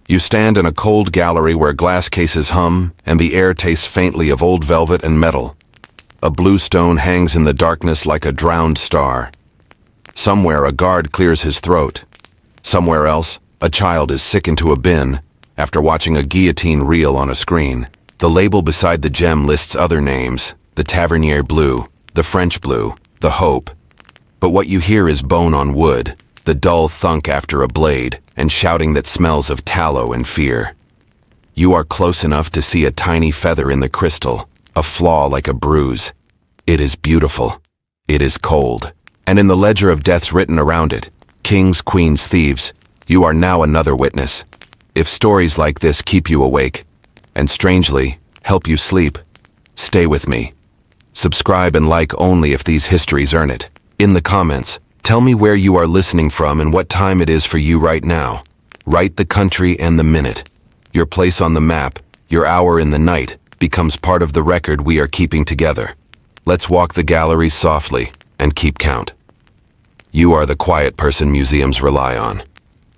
You stand in a cold gallery where glass cases hum and the air tastes faintly of old velvet and metal. A blue stone hangs in the darkness like a drowned star. Somewhere a guard clears his throat. Somewhere else, a child is sick into a bin after watching a guillotine reel on a screen. The label beside the gem lists other names: the Tavernier Blue, the French Blue, the Hope. But what you hear is bone on wood, the dull thunk after a blade, and shouting that smells of tallow and fear. You are close enough to see a tiny feather in the crystal, a flaw like a bruise. It is beautiful. It is cold. And in the ledger of deaths written around it, kings, queens, thieves, you are now another witness. If stories like this keep you awake, and strangely, help you sleep, stay with me. Subscribe and like only if these histories earn it. In the comments, tell me where you are listening from and what time it is for you right now. Write the country and the minute. Your place on the map, your hour in the night, becomes part of the record we are keeping together. Let's walk the galleries softly and keep count. You are the quiet person museums rely on,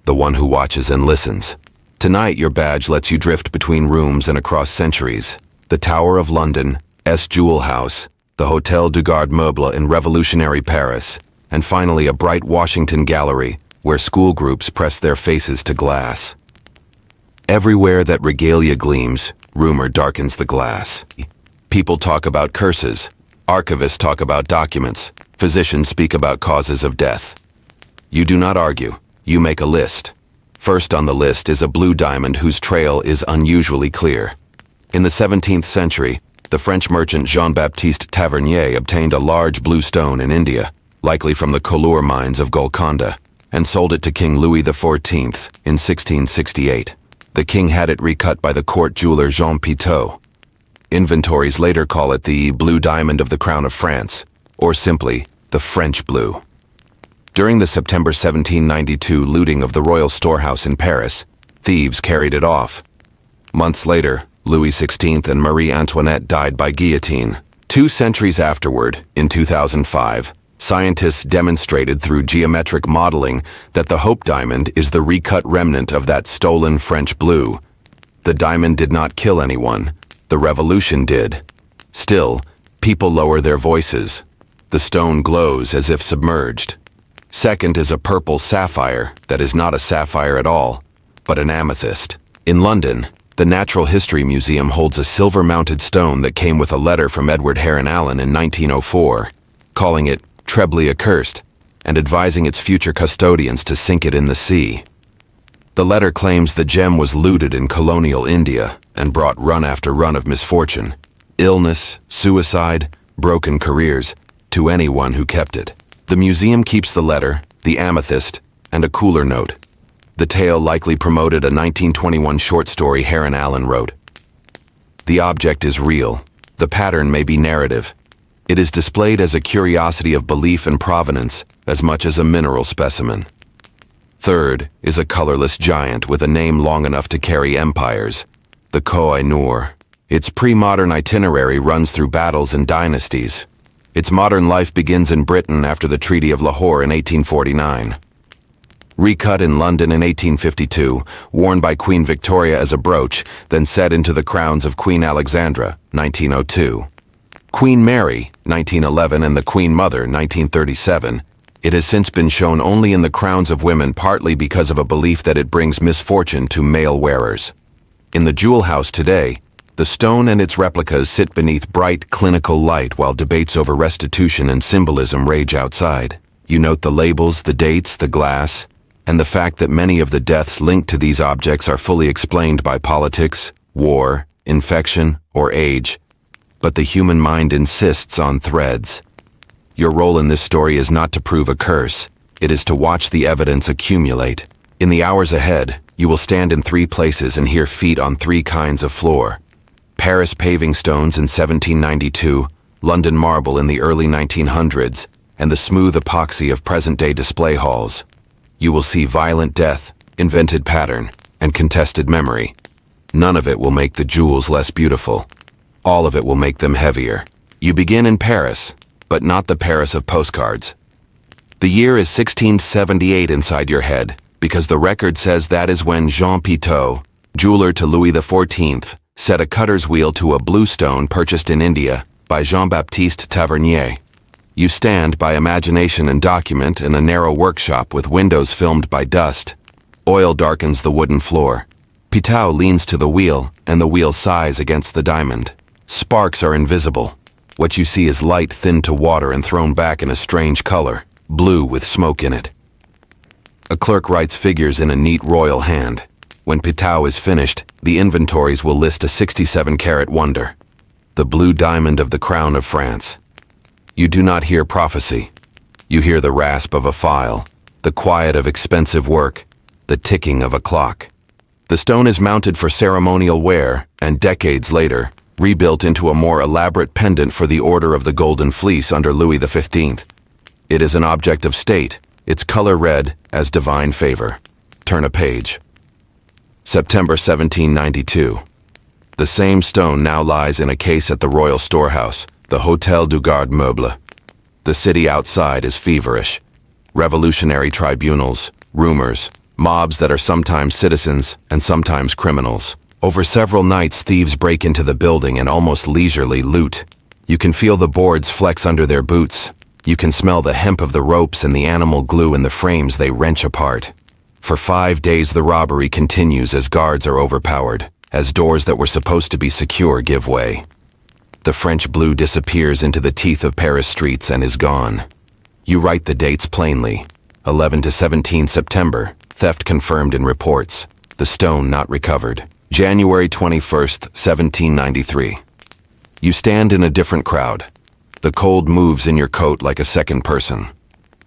the one who watches and listens. Tonight, your badge lets you drift between rooms and across centuries. The Tower of London, S. Jewel House, the Hôtel du Garde Meuble in revolutionary Paris, and finally a bright Washington gallery where school groups press their faces to glass. Everywhere that regalia gleams, rumor darkens the glass. People talk about curses. Archivists talk about documents. Physicians speak about causes of death. You do not argue. You make a list. First on the list is a blue diamond whose trail is unusually clear. In the 17th century, the French merchant Jean-Baptiste Tavernier obtained a large blue stone in India, likely from the Koh-i-Noor mines of Golconda, and sold it to King Louis XIV in 1668. The king had it recut by the court jeweler Jean Pitot. Inventories later call it the blue diamond of the crown of France, or simply the French blue. During the September 1792 looting of the royal storehouse in Paris, thieves carried it off. Months later, Louis XVI and Marie Antoinette died by guillotine. 2 centuries afterward, in 2005, scientists demonstrated through geometric modeling that the Hope diamond is the recut remnant of that stolen French blue. The diamond did not kill anyone. The revolution did. Still, people lower their voices. The stone glows as if submerged. Second is a purple sapphire that is not a sapphire at all, but an amethyst. In London, the Natural History Museum holds a silver-mounted stone that came with a letter from Edward Heron Allen in 1904, calling it trebly accursed and advising its future custodians to sink it in the sea. The letter claims the gem was looted in colonial India and brought run after run of misfortune, illness, suicide, broken careers, to anyone who kept it. The museum keeps the letter, the amethyst, and a cooler note. The tale likely promoted a 1921 short story Heron Allen wrote. The object is real. The pattern may be narrative. It is displayed as a curiosity of belief and provenance as much as a mineral specimen. Third is a colorless giant with a name long enough to carry empires, the Koh-i-Noor. Its pre-modern itinerary runs through battles and dynasties. Its modern life begins in Britain after the Treaty of Lahore in 1849. Recut in London in 1852, worn by Queen Victoria as a brooch, then set into the crowns of Queen Alexandra, 1902. Queen Mary, 1911, and the Queen Mother, 1937. It has since been shown only in the crowns of women, partly because of a belief that it brings misfortune to male wearers. In the Jewel House today, the stone and its replicas sit beneath bright, clinical light while debates over restitution and symbolism rage outside. You note the labels, the dates, the glass, and the fact that many of the deaths linked to these objects are fully explained by politics, war, infection, or age. But the human mind insists on threads. Your role in this story is not to prove a curse. It is to watch the evidence accumulate. In the hours ahead, you will stand in 3 places and hear feet on 3 kinds of floor. Paris paving stones in 1792, London marble in the early 1900s, and the smooth epoxy of present-day display halls. You will see violent death, invented pattern, and contested memory. None of it will make the jewels less beautiful. All of it will make them heavier. You begin in Paris, but not the Paris of postcards. The year is 1678 inside your head, because the record says that is when Jean Pitot, jeweler to Louis XIV, set a cutter's wheel to a blue stone purchased in India by Jean-Baptiste Tavernier. You stand by imagination and document in a narrow workshop with windows filmed by dust. Oil darkens the wooden floor. Pitot leans to the wheel, and the wheel sighs against the diamond. Sparks are invisible. What you see is light thinned to water and thrown back in a strange color, blue with smoke in it. A clerk writes figures in a neat royal hand. When Pitot is finished, the inventories will list a 67-carat wonder, the blue diamond of the crown of France. You do not hear prophecy. You hear the rasp of a file, the quiet of expensive work, the ticking of a clock. The stone is mounted for ceremonial wear, and decades later, rebuilt into a more elaborate pendant for the Order of the Golden Fleece under Louis XV. It is an object of state, its color red as divine favor. Turn a page. September 1792. The same stone now lies in a case at the Royal Storehouse, the Hôtel du Garde Meuble. The city outside is feverish. Revolutionary tribunals, rumors, mobs that are sometimes citizens and sometimes criminals. Over several nights, thieves break into the building and almost leisurely loot. You can feel the boards flex under their boots. You can smell the hemp of the ropes and the animal glue in the frames they wrench apart. For 5 days, the robbery continues as guards are overpowered, as doors that were supposed to be secure give way. The French blue disappears into the teeth of Paris streets and is gone. You write the dates plainly. 11 to 17 September, theft confirmed in reports. The stone not recovered. January 21st, 1793. You stand in a different crowd. The cold moves in your coat like a second person.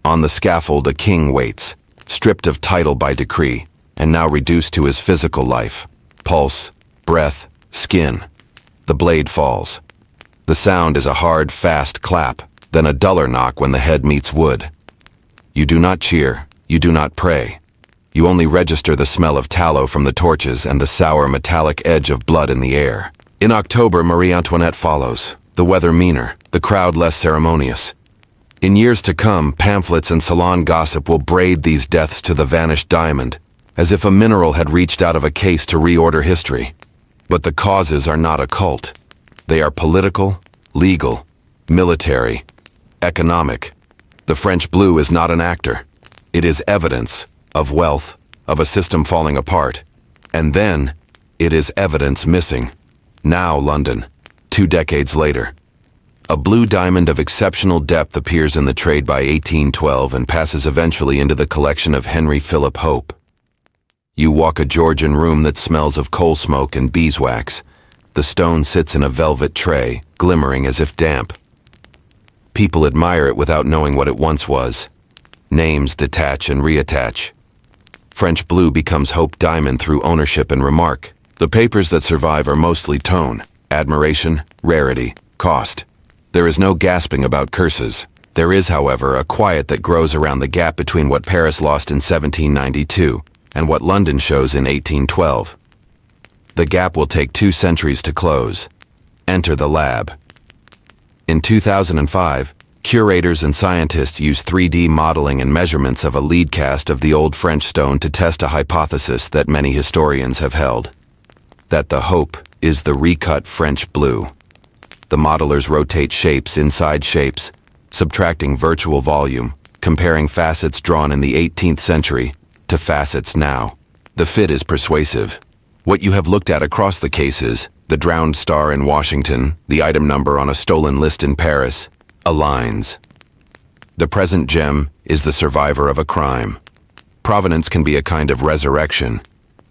On the scaffold, a king waits, stripped of title by decree, and now reduced to his physical life. Pulse, breath, skin. The blade falls. The sound is a hard, fast clap, then a duller knock when the head meets wood. You do not cheer, you do not pray. You only register the smell of tallow from the torches and the sour metallic edge of blood in the air. In October, Marie Antoinette follows, the weather meaner, the crowd less ceremonious. In years to come, pamphlets and salon gossip will braid these deaths to the vanished diamond, as if a mineral had reached out of a case to reorder history. But the causes are not occult. They are political, legal, military, economic. The French blue is not an actor. It is evidence of wealth, of a system falling apart. And then, it is evidence missing. Now, London, 2 decades later. A blue diamond of exceptional depth appears in the trade by 1812 and passes eventually into the collection of Henry Philip Hope. You walk a Georgian room that smells of coal smoke and beeswax. The stone sits in a velvet tray, glimmering as if damp. People admire it without knowing what it once was. Names detach and reattach. French blue becomes Hope diamond through ownership and remark. The papers that survive are mostly tone, admiration, rarity, cost. There is no gasping about curses. There is, however, a quiet that grows around the gap between what Paris lost in 1792 and what London shows in 1812. The gap will take 2 centuries to close. Enter the lab. In 2005, curators and scientists used 3D modeling and measurements of a lead cast of the old French stone to test a hypothesis that many historians have held: that the Hope is the recut French blue. The modelers rotate shapes inside shapes, subtracting virtual volume, comparing facets drawn in the 18th century to facets now. The fit is persuasive. What you have looked at across the cases, the drowned star in Washington, the item number on a stolen list in Paris, aligns. The present gem is the survivor of a crime. Provenance can be a kind of resurrection.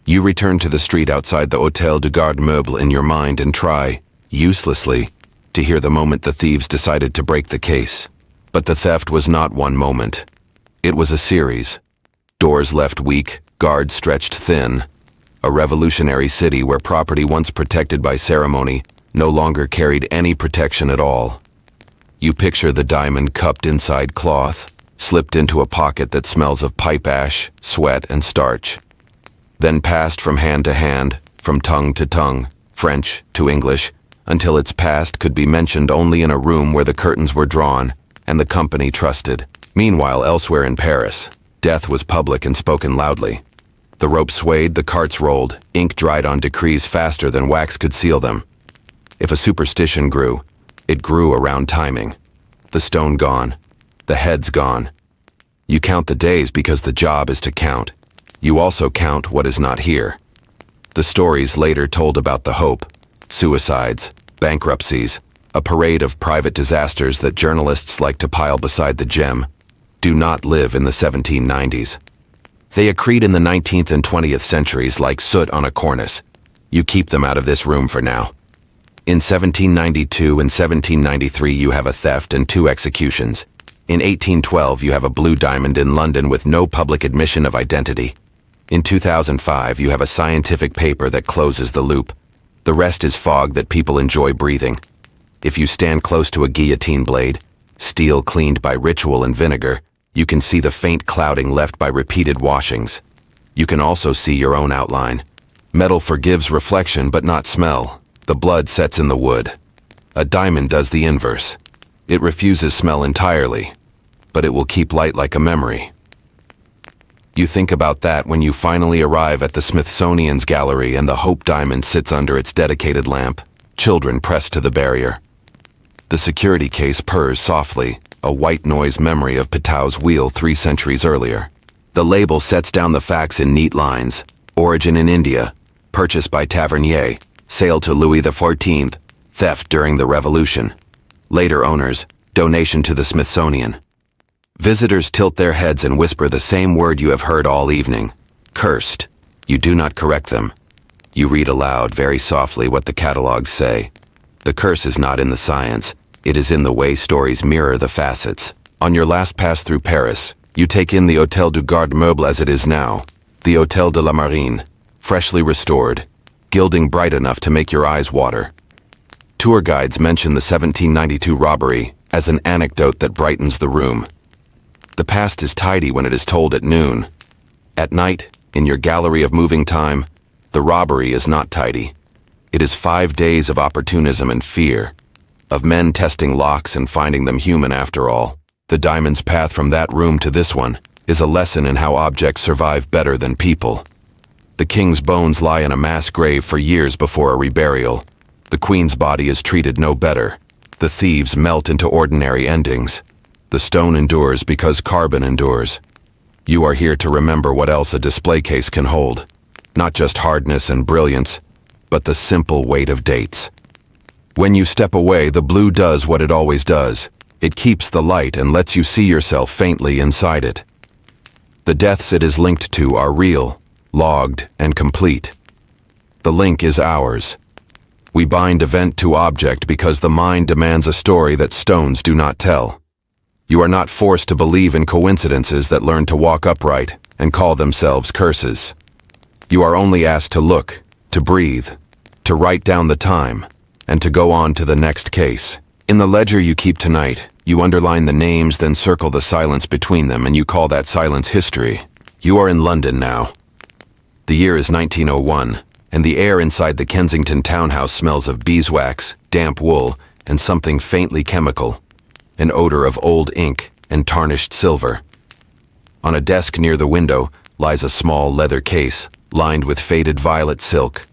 You return to the street outside the Hôtel du Garde Meuble in your mind and try, uselessly, to hear the moment the thieves decided to break the case. But the theft was not one moment. It was a series. Doors left weak, guards stretched thin. A revolutionary city where property once protected by ceremony no longer carried any protection at all. You picture the diamond cupped inside cloth, slipped into a pocket that smells of pipe ash, sweat, and starch. Then passed from hand to hand, from tongue to tongue, French to English, until its past could be mentioned only in a room where the curtains were drawn and the company trusted. Meanwhile, elsewhere in Paris, Death was public and spoken loudly. The rope swayed, the carts rolled, ink dried on decrees faster than wax could seal them. If a superstition grew, it grew around timing. The stone gone, the head's gone. You count the days because the job is to count. You also count what is not here. The stories later told about the hope, suicides, bankruptcies, a parade of private disasters that journalists like to pile beside the gem, do not live in the 1790s. They accrete in the 19th and 20th centuries like soot on a cornice. You keep them out of this room for now. In 1792 and 1793 you have a theft and 2 executions. In 1812 you have a blue diamond in London with no public admission of identity. In 2005 you have a scientific paper that closes the loop. The rest is fog that people enjoy breathing. If you stand close to a guillotine blade, steel cleaned by ritual and vinegar, you can see the faint clouding left by repeated washings. You can also see your own outline. Metal forgives reflection but not smell. The blood sets in the wood. A diamond does the inverse. It refuses smell entirely, but it will keep light like a memory. You think about that when you finally arrive at the Smithsonian's gallery and the Hope Diamond sits under its dedicated lamp, children pressed to the barrier. The security case purrs softly, a white noise memory of Petau's wheel 3 centuries earlier. The label sets down the facts in neat lines. Origin in India, purchase by Tavernier, sale to Louis XIV, theft during the Revolution. Later owners, donation to the Smithsonian. Visitors tilt their heads and whisper the same word you have heard all evening. Cursed. You do not correct them. You read aloud very softly what the catalogs say. The curse is not in the science. It is in the way stories mirror the facets. On your last pass through Paris, you take in the Hôtel du Garde Meuble as it is now, the Hôtel de la Marine, freshly restored, gilding bright enough to make your eyes water. Tour guides mention the 1792 robbery as an anecdote that brightens the room. The past is tidy when it is told at noon. At night, in your gallery of moving time, the robbery is not tidy. It is 5 days of opportunism and fear, of men testing locks and finding them human after all. The diamond's path from that room to this one is a lesson in how objects survive better than people. The king's bones lie in a mass grave for years before a reburial. The queen's body is treated no better. The thieves melt into ordinary endings. The stone endures because carbon endures. You are here to remember what else a display case can hold. Not just hardness and brilliance, but the simple weight of dates. When you step away, the blue does what it always does. It keeps the light and lets you see yourself faintly inside it. The deaths it is linked to are real, logged, and complete. The link is ours. We bind event to object because the mind demands a story that stones do not tell. You are not forced to believe in coincidences that learn to walk upright and call themselves curses. You are only asked to look, to breathe, to write down the time, and to go on to the next case. In the ledger you keep tonight, you underline the names, then circle the silence between them, and you call that silence history. You are in London now. The year is 1901, and the air inside the Kensington townhouse smells of beeswax, damp wool, and something faintly chemical, an odor of old ink and tarnished silver. On a desk near the window lies a small leather case, lined with faded violet silk.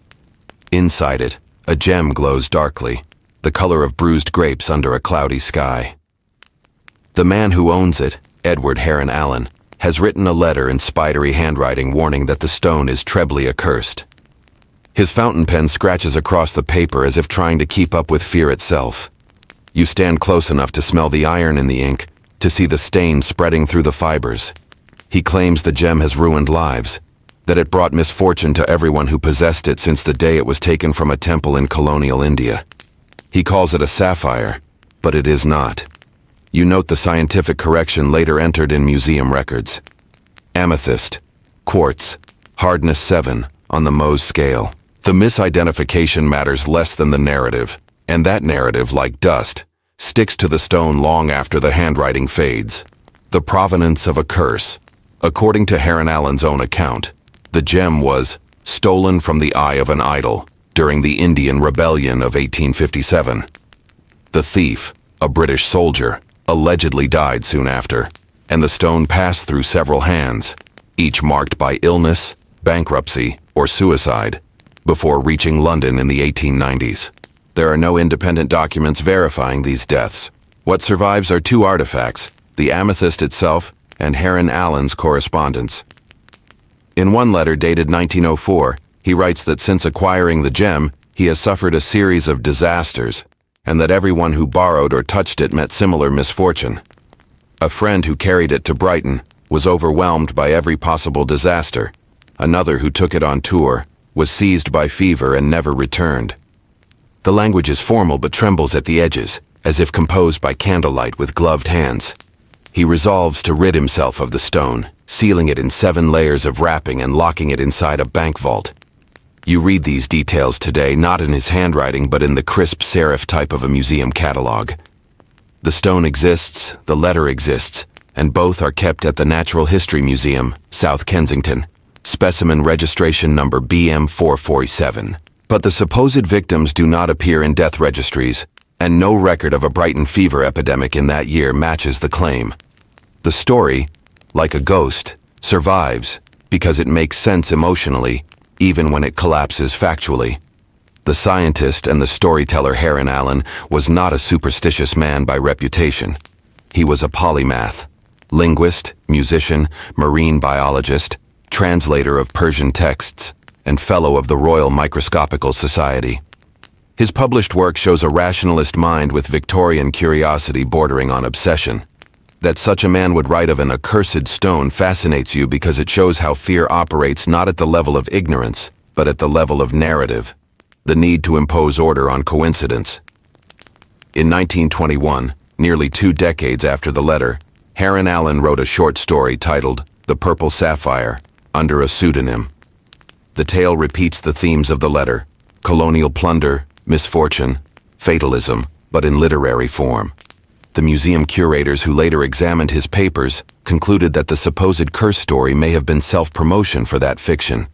Inside it, a gem glows darkly, the color of bruised grapes under a cloudy sky. The man who owns it, Edward Heron Allen, has written a letter in spidery handwriting warning that the stone is trebly accursed. His fountain pen scratches across the paper as if trying to keep up with fear itself. You stand close enough to smell the iron in the ink, to see the stain spreading through the fibers. He claims the gem has ruined lives, that it brought misfortune to everyone who possessed it since the day it was taken from a temple in colonial India. He calls it a sapphire, but it is not. You note the scientific correction later entered in museum records. Amethyst, quartz, hardness 7 on the Mohs scale. The misidentification matters less than the narrative, and that narrative, like dust, sticks to the stone long after the handwriting fades. The provenance of a curse. According to Heron Allen's own account, the gem was stolen from the eye of an idol during the Indian Rebellion of 1857. The thief, a British soldier, allegedly died soon after. and the stone passed through several hands, each marked by illness, bankruptcy, or suicide, before reaching London in the 1890s. There are no independent documents verifying these deaths. What survives are two artifacts, the amethyst itself and Heron Allen's correspondence. In one letter dated 1904, he writes that since acquiring the gem, he has suffered a series of disasters, and that everyone who borrowed or touched it met similar misfortune. A friend who carried it to Brighton was overwhelmed by every possible disaster. Another who took it on tour was seized by fever and never returned. The language is formal but trembles at the edges, as if composed by candlelight with gloved hands. He resolves to rid himself of the stone, sealing it in 7 layers of wrapping and locking it inside a bank vault. You read these details today not in his handwriting but in the crisp serif type of a museum catalog. The stone exists, the letter exists, and both are kept at the Natural History Museum, South Kensington, specimen registration number BM447. But the supposed victims do not appear in death registries, and no record of a Brighton fever epidemic in that year matches the claim. The story, like a ghost, survives because it makes sense emotionally, even when it collapses factually. The scientist and the storyteller Heron Allen was not a superstitious man by reputation. He was a polymath, linguist, musician, marine biologist, translator of Persian texts, and fellow of the Royal Microscopical Society. His published work shows a rationalist mind with Victorian curiosity bordering on obsession. That such a man would write of an accursed stone fascinates you because it shows how fear operates not at the level of ignorance, but at the level of narrative, the need to impose order on coincidence. In 1921, nearly 2 decades after the letter, Heron Allen wrote a short story titled The Purple Sapphire, under a pseudonym. The tale repeats the themes of the letter: colonial plunder, misfortune, fatalism, but in literary form. The museum curators who later examined his papers concluded that the supposed curse story may have been self-promotion for that fiction.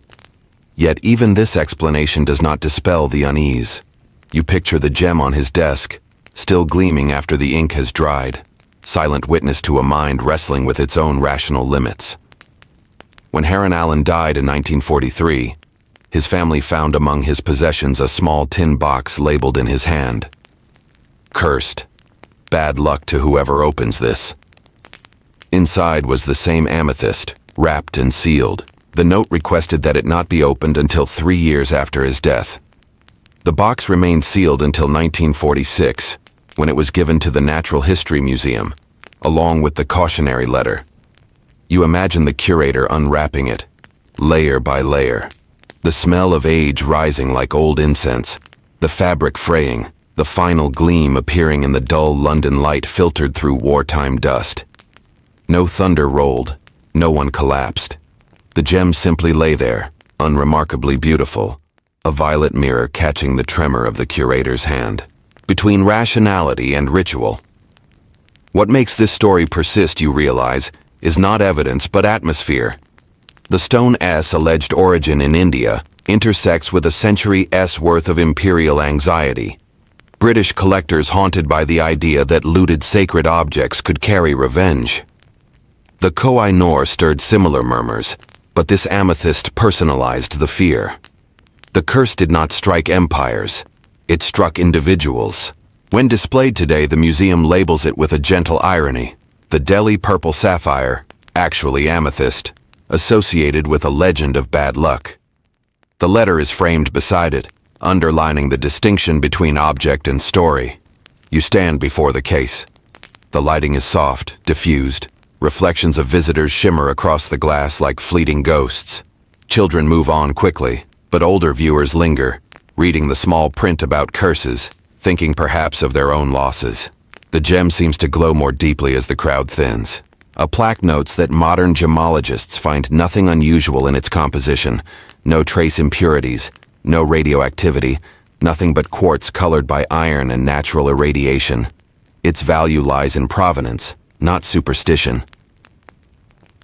Yet even this explanation does not dispel the unease. You picture the gem on his desk, still gleaming after the ink has dried, silent witness to a mind wrestling with its own rational limits. When Heron Allen died in 1943, his family found among his possessions a small tin box labeled in his hand. Cursed. Bad luck to whoever opens this. Inside was the same amethyst, wrapped and sealed. The note requested that it not be opened until 3 years after his death. The box remained sealed until 1946, when it was given to the Natural History Museum, along with the cautionary letter. You imagine the curator unwrapping it, layer by layer. The smell of age rising like old incense, the fabric fraying, the final gleam appearing in the dull London light filtered through wartime dust. No thunder rolled, no one collapsed. The gem simply lay there, unremarkably beautiful, a violet mirror catching the tremor of the curator's hand. Between rationality and ritual. What makes this story persist, you realize, is not evidence but atmosphere. The stone S alleged origin in India intersects with a century-s worth of imperial anxiety. British collectors haunted by the idea that looted sacred objects could carry revenge. The Koh-i-Noor stirred similar murmurs, but this amethyst personalized the fear. The curse did not strike empires, it struck individuals. When displayed today, the museum labels it with a gentle irony, the Delhi purple sapphire, actually amethyst, associated with a legend of bad luck. The letter is framed beside it, underlining the distinction between object and story. You stand before the case. The lighting is soft, diffused. Reflections of visitors shimmer across the glass like fleeting ghosts. Children move on quickly, but older viewers linger, reading the small print about curses, thinking perhaps of their own losses. The gem seems to glow more deeply as the crowd thins. A plaque notes that modern gemologists find nothing unusual in its composition, no trace impurities, no radioactivity, nothing but quartz colored by iron and natural irradiation. Its value lies in provenance, not superstition.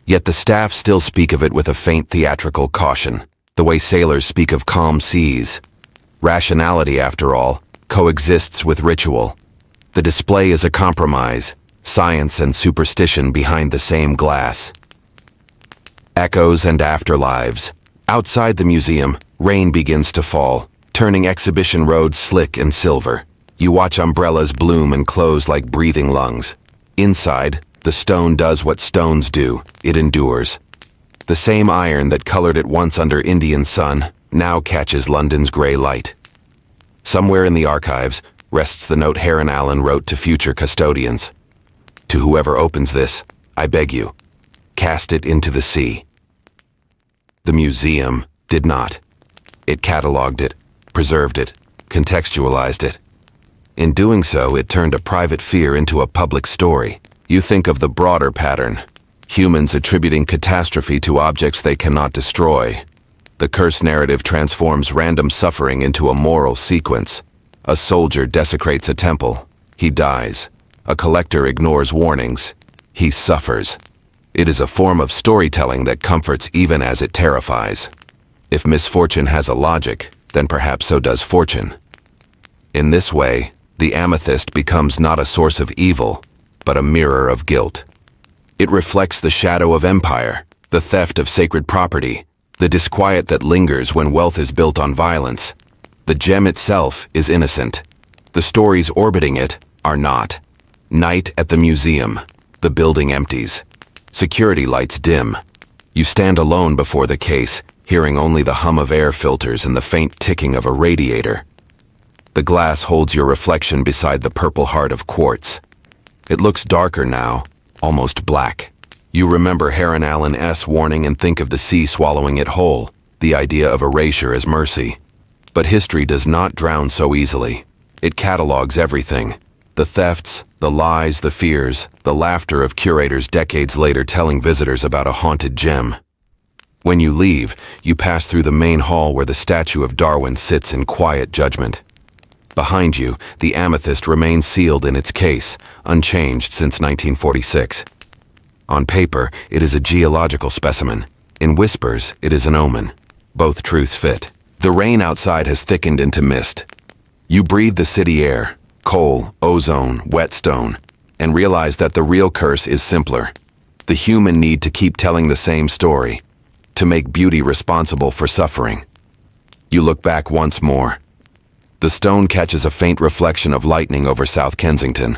Yet the staff still speak of it with a faint theatrical caution, the way sailors speak of calm seas. Rationality, after all, coexists with ritual. The display is a compromise, science and superstition behind the same glass. Echoes and afterlives. Outside the museum, rain begins to fall, turning exhibition roads slick and silver. You watch umbrellas bloom and close like breathing lungs. Inside, the stone does what stones do. It endures. The same iron that colored it once under Indian sun now catches London's grey light. Somewhere in the archives rests the note Heron Allen wrote to future custodians. To whoever opens this, I beg you, cast it into the sea. The museum did not. It catalogued it, preserved it, contextualized it. In doing so, it turned a private fear into a public story. You think of the broader pattern. Humans attributing catastrophe to objects they cannot destroy. The curse narrative transforms random suffering into a moral sequence. A soldier desecrates a temple. He dies. A collector ignores warnings. He suffers. It is a form of storytelling that comforts even as it terrifies. If misfortune has a logic, then perhaps so does fortune. In this way, the amethyst becomes not a source of evil, but a mirror of guilt. It reflects the shadow of empire, the theft of sacred property, the disquiet that lingers when wealth is built on violence. The gem itself is innocent. The stories orbiting it are not. Night at the museum. The building empties. Security lights dim. You stand alone before the case, hearing only the hum of air filters and the faint ticking of a radiator. The glass holds your reflection beside the purple heart of quartz. It looks darker now, almost black. You remember Heron Allen's warning and think of the sea swallowing it whole, the idea of erasure as mercy. But history does not drown so easily. It catalogs everything. The thefts, the lies, the fears, the laughter of curators decades later telling visitors about a haunted gem. When you leave, you pass through the main hall where the statue of Darwin sits in quiet judgment. Behind you, the amethyst remains sealed in its case, unchanged since 1946. On paper, it is a geological specimen. In whispers, it is an omen. Both truths fit. The rain outside has thickened into mist. You breathe the city air, coal, ozone, wet stone, and realize that the real curse is simpler. The human need to keep telling the same story, to make beauty responsible for suffering. You look back once more. The stone catches a faint reflection of lightning over South Kensington.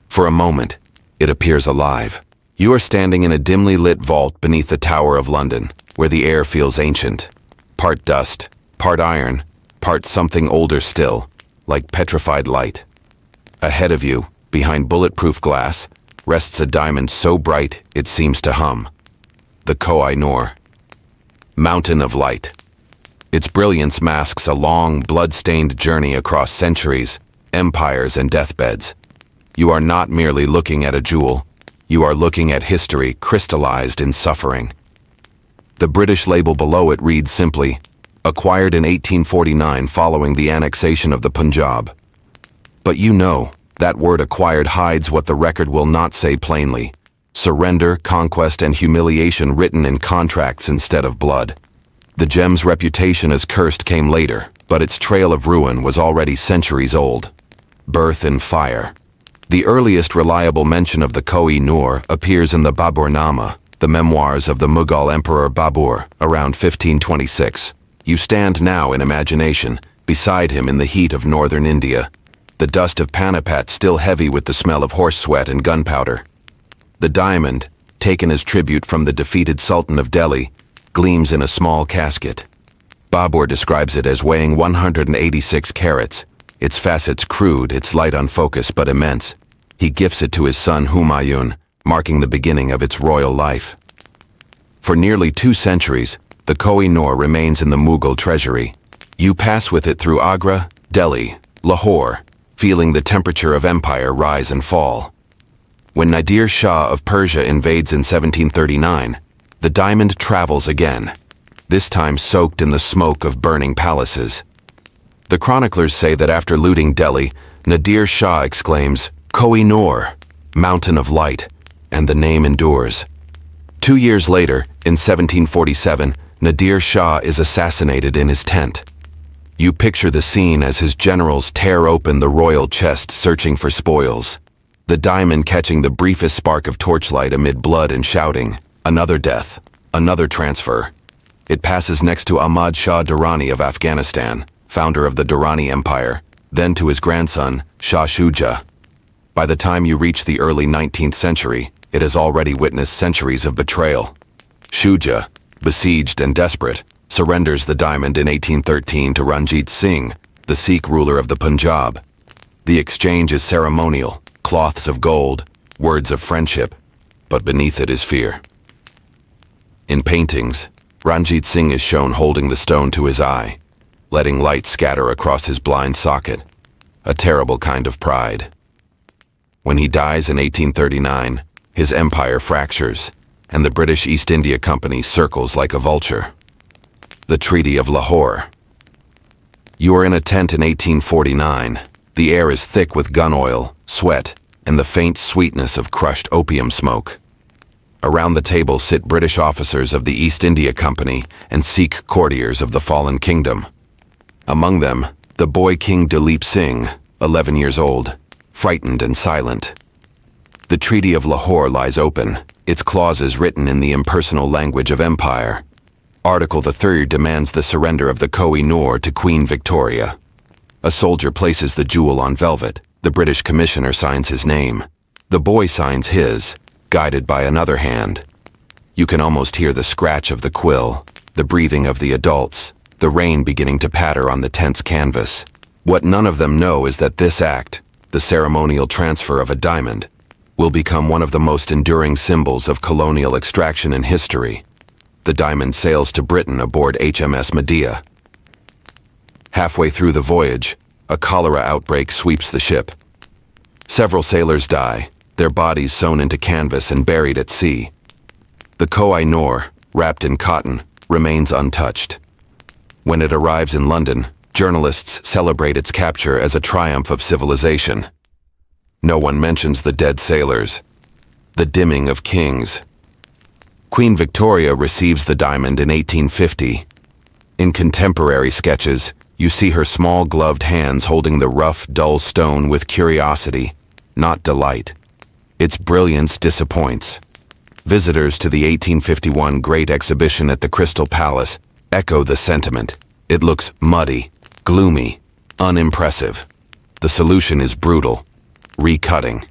For a moment, it appears alive. You are standing in a dimly lit vault beneath the Tower of London, where the air feels ancient. Part dust, part iron, part something older still, like petrified light. Ahead of you, behind bulletproof glass, rests a diamond so bright it seems to hum. The Koh-i-Noor. Mountain of Light. Its brilliance masks a long, blood-stained journey across centuries, empires, and deathbeds. You are not merely looking at a jewel. You are looking at history crystallized in suffering. The British label below it reads simply, acquired in 1849 following the annexation of the Punjab. But you know, that word acquired hides what the record will not say plainly. Surrender, conquest, and humiliation written in contracts instead of blood. The gem's reputation as cursed came later, but its trail of ruin was already centuries old. Birth in fire. The earliest reliable mention of the Koh-i-Noor appears in the Baburnama, the memoirs of the Mughal Emperor Babur, around 1526. You stand now in imagination, beside him in the heat of northern India. The dust of Panipat still heavy with the smell of horse sweat and gunpowder. The diamond, taken as tribute from the defeated Sultan of Delhi, gleams in a small casket. Babur describes it as weighing 186 carats, its facets crude, its light unfocused but immense. He gifts it to his son Humayun, marking the beginning of its royal life. For nearly 2 centuries, the Koh-i-Noor remains in the Mughal treasury. You pass with it through Agra, Delhi, Lahore, feeling the temperature of empire rise and fall. When Nadir Shah of Persia invades in 1739, the diamond travels again, this time soaked in the smoke of burning palaces. The chroniclers say that after looting Delhi, Nadir Shah exclaims, Koh-i-Noor, Mountain of Light, and the name endures. 2 years later, in 1747, Nadir Shah is assassinated in his tent. You picture the scene as his generals tear open the royal chest searching for spoils. the diamond catching the briefest spark of torchlight amid blood and shouting. Another death, another transfer. It passes next to Ahmad Shah Durrani of Afghanistan, founder of the Durrani Empire, then to his grandson, Shah Shuja. By the time you reach the early 19th century, it has already witnessed centuries of betrayal. Shuja, besieged and desperate, surrenders the diamond in 1813 to Ranjit Singh, the Sikh ruler of the Punjab. The exchange is ceremonial, cloths of gold, words of friendship, but beneath it is fear. In paintings, Ranjit Singh is shown holding the stone to his eye, letting light scatter across his blind socket, a terrible kind of pride. When he dies in 1839, his empire fractures, and the British East India Company circles like a vulture. The Treaty of Lahore. You are in a tent in 1849. The air is thick with gun oil, sweat, and the faint sweetness of crushed opium smoke. Around the table sit British officers of the East India Company and Sikh courtiers of the fallen kingdom. Among them, the boy King Dalip Singh, 11 years old, frightened and silent. The Treaty of Lahore lies open, its clauses written in the impersonal language of empire. Article 3 demands the surrender of the Koh-i-Noor to Queen Victoria. A soldier places the jewel on velvet. The British commissioner signs his name. The boy signs his, guided by another hand. You can almost hear the scratch of the quill, the breathing of the adults, the rain beginning to patter on the tent's canvas. What none of them know is that this act, the ceremonial transfer of a diamond, will become one of the most enduring symbols of colonial extraction in history. The diamond sails to Britain aboard HMS Medea. Halfway through the voyage, a cholera outbreak sweeps the ship. Several sailors die, their bodies sewn into canvas and buried at sea. The Koh-i-Noor, wrapped in cotton, remains untouched. When it arrives in London, journalists celebrate its capture as a triumph of civilization. No one mentions the dead sailors, the dimming of kings. Queen Victoria receives the diamond in 1850. In contemporary sketches, you see her small gloved hands holding the rough, dull stone with curiosity, not delight. Its brilliance disappoints. Visitors to the 1851 Great Exhibition at the Crystal Palace echo the sentiment. It looks muddy, gloomy, unimpressive. The solution is brutal: recutting.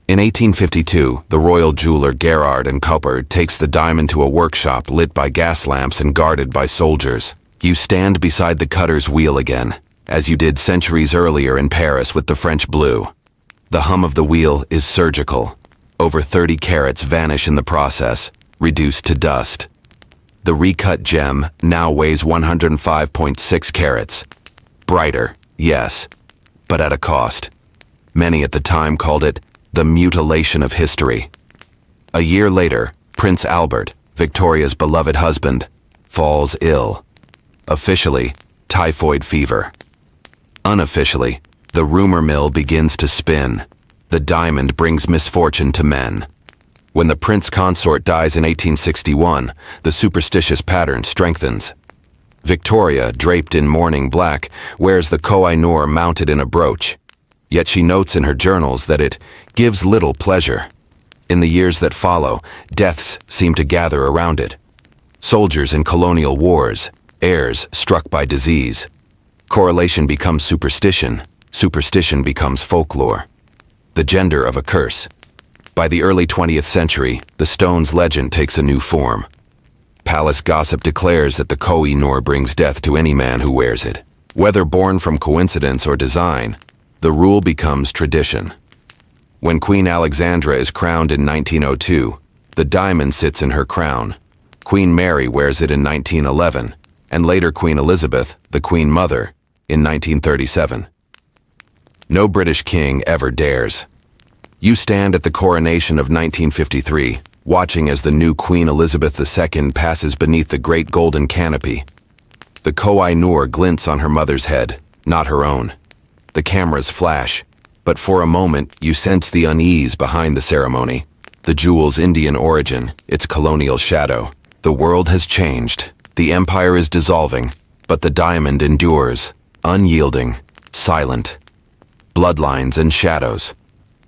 In 1852, the royal jeweler Gerard and Coppard takes the diamond to a workshop lit by gas lamps and guarded by soldiers. You stand beside the cutter's wheel again, as you did centuries earlier in Paris with the French blue. The hum of the wheel is surgical. Over 30 carats vanish in the process, reduced to dust. The recut gem now weighs 105.6 carats. Brighter, yes, but at a cost. Many at the time called it the mutilation of history. A year later, Prince Albert, Victoria's beloved husband, falls ill. Officially, typhoid fever. Unofficially, the rumor mill begins to spin. The diamond brings misfortune to men. When the prince consort dies in 1861, the superstitious pattern strengthens. Victoria, draped in mourning black, wears the Koh-i-Noor mounted in a brooch. Yet she notes in her journals that it gives little pleasure. In the years that follow, deaths seem to gather around it. Soldiers in colonial wars, heirs struck by disease. Correlation becomes superstition, superstition becomes folklore. The gender of a curse. By the early 20th century, the stone's legend takes a new form. Palace gossip declares that the Koh-i-Noor brings death to any man who wears it. Whether born from coincidence or design, the rule becomes tradition. When Queen Alexandra is crowned in 1902, the diamond sits in her crown. Queen Mary wears it in 1911, and later Queen Elizabeth, the Queen Mother, in 1937. No British king ever dares. You stand at the coronation of 1953, watching as the new Queen Elizabeth II passes beneath the great golden canopy. The Koh-i-Noor glints on her mother's head, not her own. The cameras flash, but for a moment you sense the unease behind the ceremony. The jewel's Indian origin, its colonial shadow. The world has changed. The empire is dissolving, but the diamond endures, unyielding, silent. Bloodlines and shadows.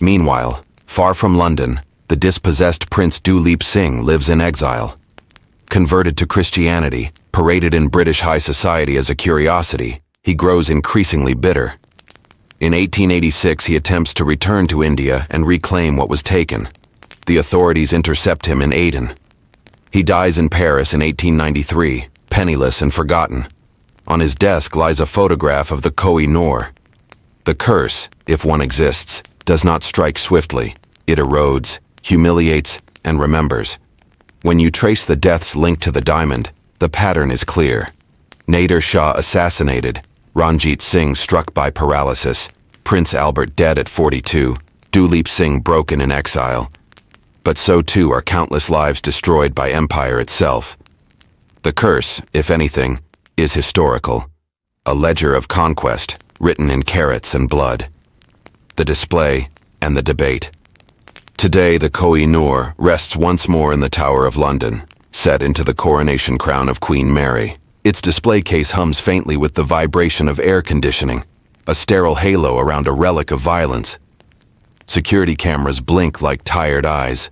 Meanwhile, far from London, the dispossessed Prince Duleep Singh lives in exile. Converted to Christianity, paraded in British high society as a curiosity, he grows increasingly bitter. In 1886, he attempts to return to India and reclaim what was taken. The authorities intercept him in Aden. He dies in Paris in 1893, penniless and forgotten. On his desk lies a photograph of the Koh-i-Noor. The curse, if one exists, does not strike swiftly. It erodes, humiliates, and remembers. When you trace the deaths linked to the diamond, the pattern is clear. Nader Shah assassinated, Ranjit Singh struck by paralysis, Prince Albert dead at 42, Duleep Singh broken in exile. But so too are countless lives destroyed by empire itself. The curse, if anything, is historical. A ledger of conquest, written in carats and blood. The display and the debate. Today, the Koh-i-Noor rests once more in the Tower of London, set into the coronation crown of Queen Mary. Its display case hums faintly with the vibration of air conditioning, a sterile halo around a relic of violence. Security cameras blink like tired eyes.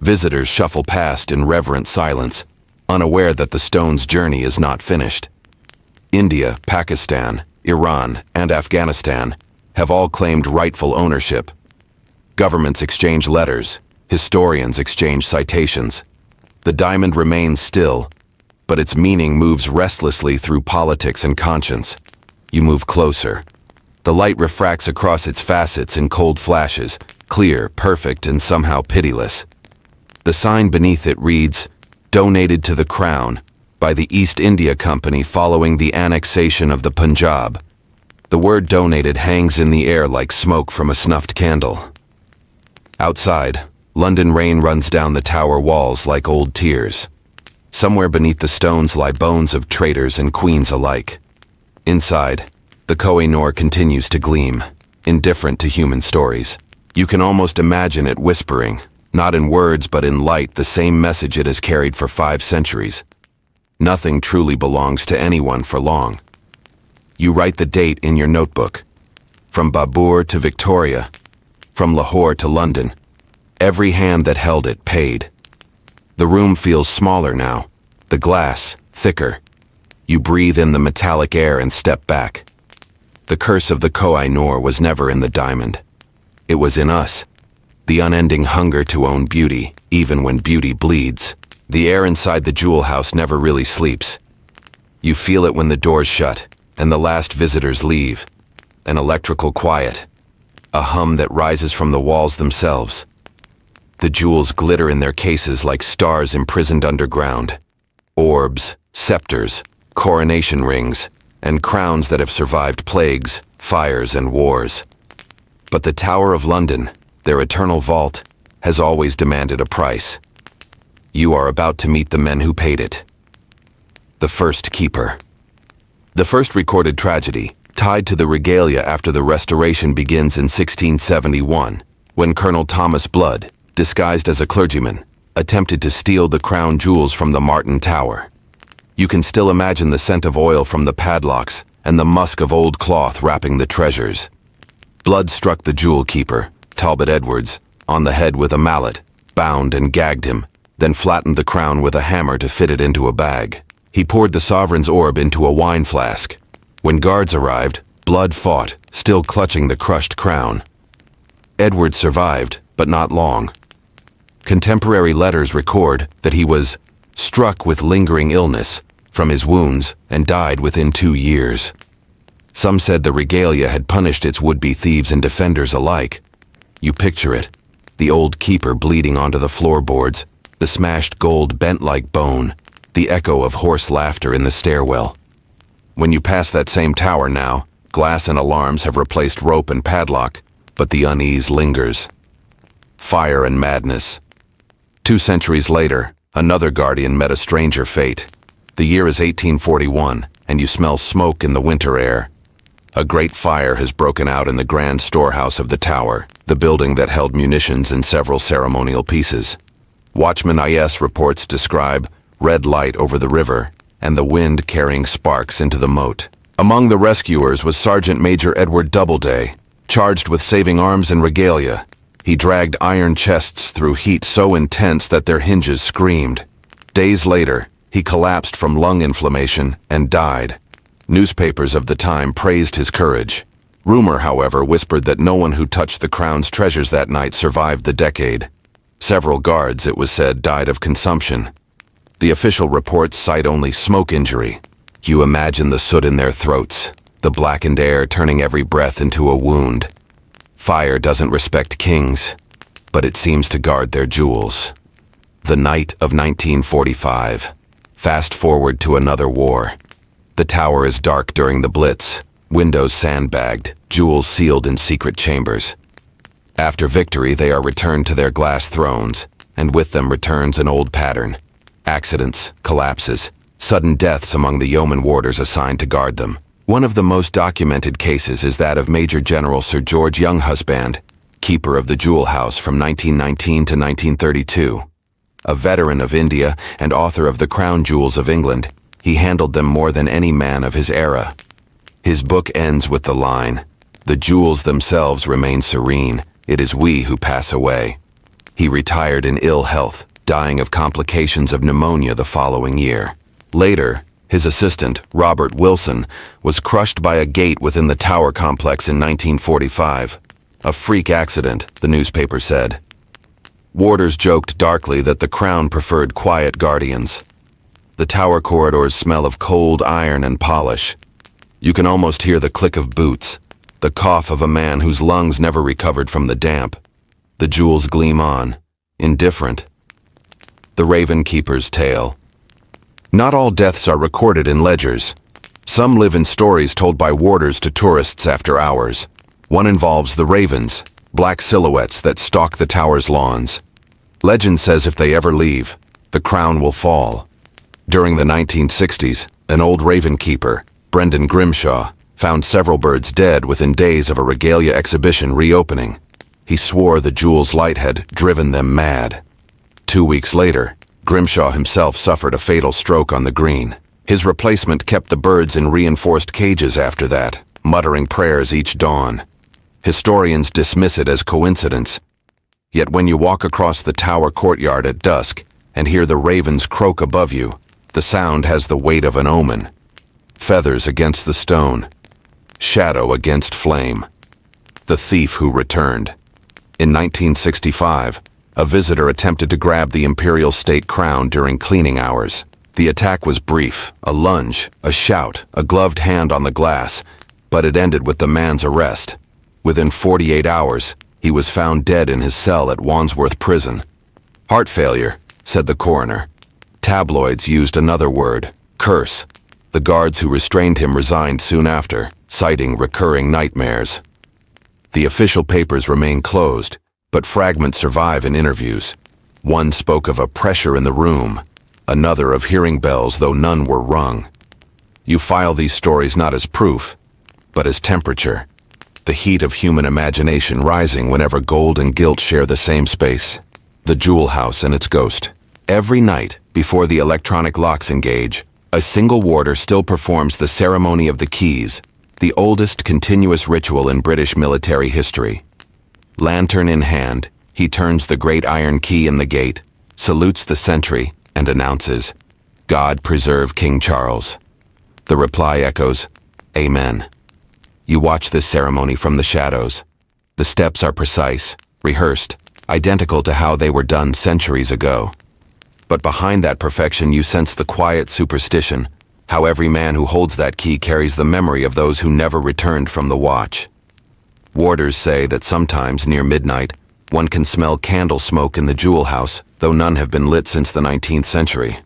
Visitors shuffle past in reverent silence, unaware that the stone's journey is not finished. India, Pakistan, Iran, and Afghanistan have all claimed rightful ownership. Governments exchange letters, historians exchange citations. The diamond remains still, but its meaning moves restlessly through politics and conscience. You move closer. The light refracts across its facets in cold flashes, clear, perfect, and somehow pitiless. The sign beneath it reads, "Donated to the Crown by the East India Company following the annexation of the Punjab." The word donated hangs in the air like smoke from a snuffed candle. Outside, London rain runs down the tower walls like old tears. Somewhere beneath the stones lie bones of traitors and queens alike. Inside, the Koh-i-Noor continues to gleam, indifferent to human stories. You can almost imagine it whispering, not in words but in light, the same message it has carried for 5 centuries. Nothing truly belongs to anyone for long. You write the date in your notebook. From Babur to Victoria, from Lahore to London, every hand that held it paid. The room feels smaller now, the glass thicker. You breathe in the metallic air and step back. The curse of the Koh-i-Noor was never in the diamond. It was in us. The unending hunger to own beauty, even when beauty bleeds. The air inside the jewel house never really sleeps. You feel it when the doors shut and the last visitors leave. An electrical quiet. A hum that rises from the walls themselves. The jewels glitter in their cases like stars imprisoned underground. Orbs, scepters, coronation rings, and crowns that have survived plagues, fires, and wars. But the Tower of London, their eternal vault, has always demanded a price. You are about to meet the men who paid it. The first keeper. The first recorded tragedy, tied to the Regalia after the Restoration, begins in 1671, when Colonel Thomas Blood, disguised as a clergyman, attempted to steal the crown jewels from the Martin Tower. You can still imagine the scent of oil from the padlocks and the musk of old cloth wrapping the treasures. Blood struck the jewel keeper, Talbot Edwards, on the head with a mallet, bound and gagged him, then flattened the crown with a hammer to fit it into a bag. He poured the sovereign's orb into a wine flask. When guards arrived, Blood fought, still clutching the crushed crown. Edward survived, but not long. Contemporary letters record that he was struck with lingering illness from his wounds and died within 2 years. Some said the Regalia had punished its would-be thieves and defenders alike. You picture it, the old keeper bleeding onto the floorboards, the smashed gold bent like bone, the echo of hoarse laughter in the stairwell. When you pass that same tower now, glass and alarms have replaced rope and padlock, but the unease lingers. Fire and madness. 2 centuries later, another guardian met a stranger fate. The year is 1841, and you smell smoke in the winter air. A great fire has broken out in the grand storehouse of the tower, the building that held munitions and several ceremonial pieces. Watchman IS reports describe red light over the river, and the wind carrying sparks into the moat. Among the rescuers was Sergeant Major Edward Doubleday, Charged with saving arms and regalia, he dragged iron chests through heat so intense that their hinges screamed. Days later, he collapsed from lung inflammation and died. Newspapers of the time praised his courage. Rumor, however, whispered that no one who touched the crown's treasures that night survived the decade. Several guards, it was said, died of consumption. The official reports cite only smoke injury. You imagine the soot in their throats, the blackened air turning every breath into a wound. Fire doesn't respect kings, but it seems to guard their jewels. The night of 1945. Fast forward to another war. The tower is dark during the Blitz, windows sandbagged, jewels sealed in secret chambers. After victory, they are returned to their glass thrones, and with them returns an old pattern. Accidents, collapses, sudden deaths among the yeoman warders assigned to guard them. One of the most documented cases is that of Major General Sir George Younghusband, keeper of the Jewel House from 1919 to 1932. A veteran of India and author of the Crown Jewels of England, he handled them more than any man of his era. His book ends with the line, "The jewels themselves remain serene, it is we who pass away." He retired in ill health, dying of complications of pneumonia the following year. Later, his assistant, Robert Wilson, was crushed by a gate within the tower complex in 1945. A freak accident, the newspaper said. Warders joked darkly that the crown preferred quiet guardians. The tower corridors smell of cold iron and polish. You can almost hear the click of boots, the cough of a man whose lungs never recovered from the damp. The jewels gleam on, indifferent. The Raven Keeper's Tale. Not all deaths are recorded in ledgers. Some live in stories told by warders to tourists after hours. One involves the ravens, black silhouettes that stalk the tower's lawns. Legend says if they ever leave, the crown will fall. During the 1960s, an old raven keeper, Brendan Grimshaw, found several birds dead within days of a Regalia exhibition reopening. He swore the jewel's light had driven them mad. 2 weeks later, Grimshaw himself suffered a fatal stroke on the green. His replacement kept the birds in reinforced cages after that, muttering prayers each dawn. Historians dismiss it as coincidence. Yet when you walk across the tower courtyard at dusk and hear the ravens croak above you, the sound has the weight of an omen. Feathers against the stone, shadow against flame. The thief who returned. In 1965, a visitor attempted to grab the imperial state crown during cleaning hours. The attack was brief, a lunge, a shout, a gloved hand on the glass, but it ended with the man's arrest. Within 48 hours, he was found dead in his cell at Wandsworth Prison. Heart failure, said the coroner. Tabloids used another word, curse. The guards who restrained him resigned soon after, citing recurring nightmares. The official papers remain closed, but fragments survive in interviews. One spoke of a pressure in the room, another of hearing bells, though none were rung. You file these stories not as proof, but as temperature. The heat of human imagination rising whenever gold and guilt share the same space. The Jewel House and its ghost. Every night, before the electronic locks engage, a single warder still performs the ceremony of the keys, the oldest continuous ritual in British military history. Lantern in hand, he turns the great iron key in the gate, salutes the sentry, and announces, "God preserve King Charles." The reply echoes, "Amen." You watch this ceremony from the shadows. The steps are precise, rehearsed, identical to how they were done centuries ago. But behind that perfection you sense the quiet superstition, how every man who holds that key carries the memory of those who never returned from the watch. Warders say that sometimes near midnight, one can smell candle smoke in the Jewel House, though none have been lit since the 19th century.